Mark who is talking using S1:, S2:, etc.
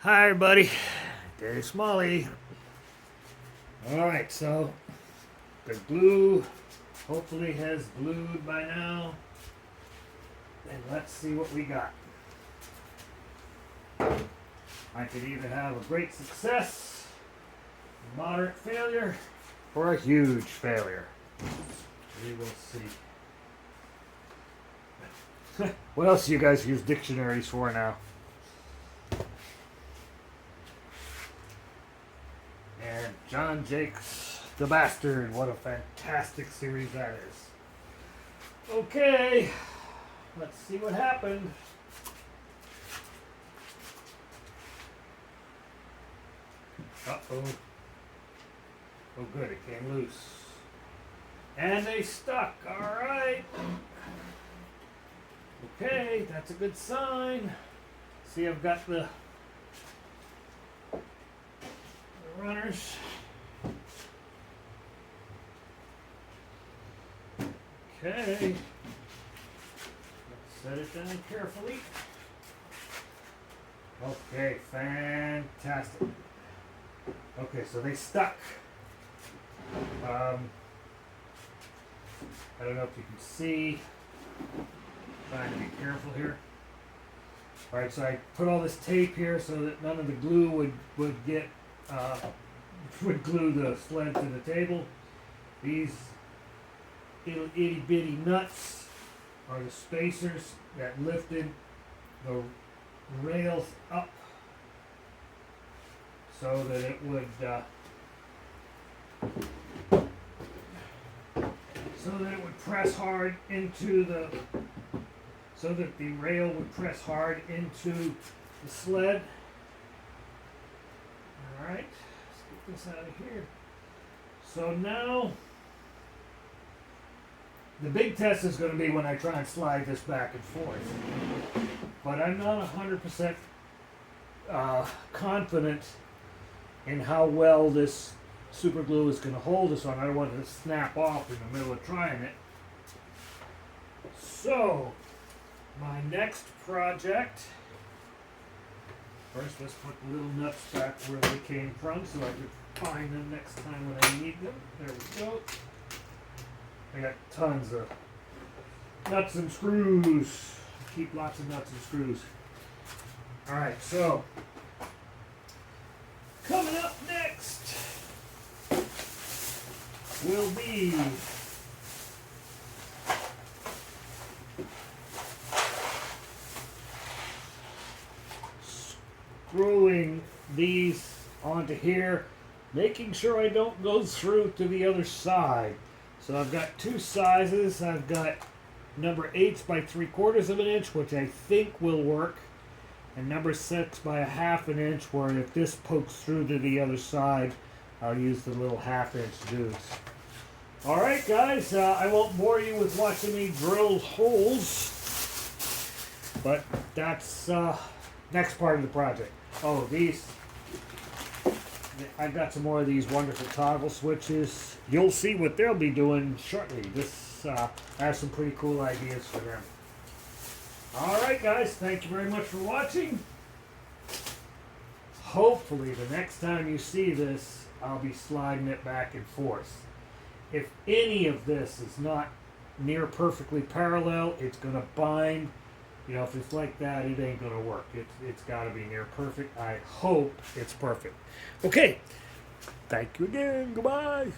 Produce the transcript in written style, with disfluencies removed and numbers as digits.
S1: Hi everybody, Dave Smalley. Alright, so the glue hopefully has glued by now. And let's see what we got. I could either have a great success, a moderate failure, or a huge failure. We will see. What else do you guys use dictionaries for now? And John Jakes the Bastard. What a fantastic series that is. Okay, let's see what happened. Uh-oh. Oh good, it came loose. And they stuck, alright. Okay, that's a good sign. See, I've got the runners. Okay. Let's set it down carefully. Okay, fantastic. Okay, so they stuck. I don't know if you can see. Trying to be careful here. Alright, so I put all this tape here so that none of the glue would get would glue the sled to the table. These little itty bitty nuts are the spacers that lifted the rails up so that it would press hard into the so that the rail would press hard into the sled. Alright, let's get this out of here. So now, the big test is going to be when I try and slide this back and forth. But I'm not 100% confident in how well this super glue is going to hold this on. I don't want it to snap off in the middle of trying it. So, my next project, first let's put the little nuts back where they came from so I can find them next time when I need them. There we go. I got tons of nuts and screws. Keep lots of nuts and screws. Alright, so coming up next will be screwing these onto here, making sure I don't go through to the other side. So I've got two sizes. I've got number 8 by 3/4 of an inch, which I think will work, and number 6 by 1/2 inch, where if this pokes through to the other side, I'll use the little 1/2 inch dudes. Alright guys, I won't bore you with watching me drill holes, but that's next part of the project. Oh, I've got some more of these wonderful toggle switches. You'll see what they'll be doing shortly. I have some pretty cool ideas for them. Alright guys, thank you very much for watching. Hopefully the next time you see this, I'll be sliding it back and forth. If any of this is not near perfectly parallel, it's going to bind. You know, if it's like that, it ain't going to work. It's got to be near perfect. I hope it's perfect. Okay. Thank you again. Goodbye.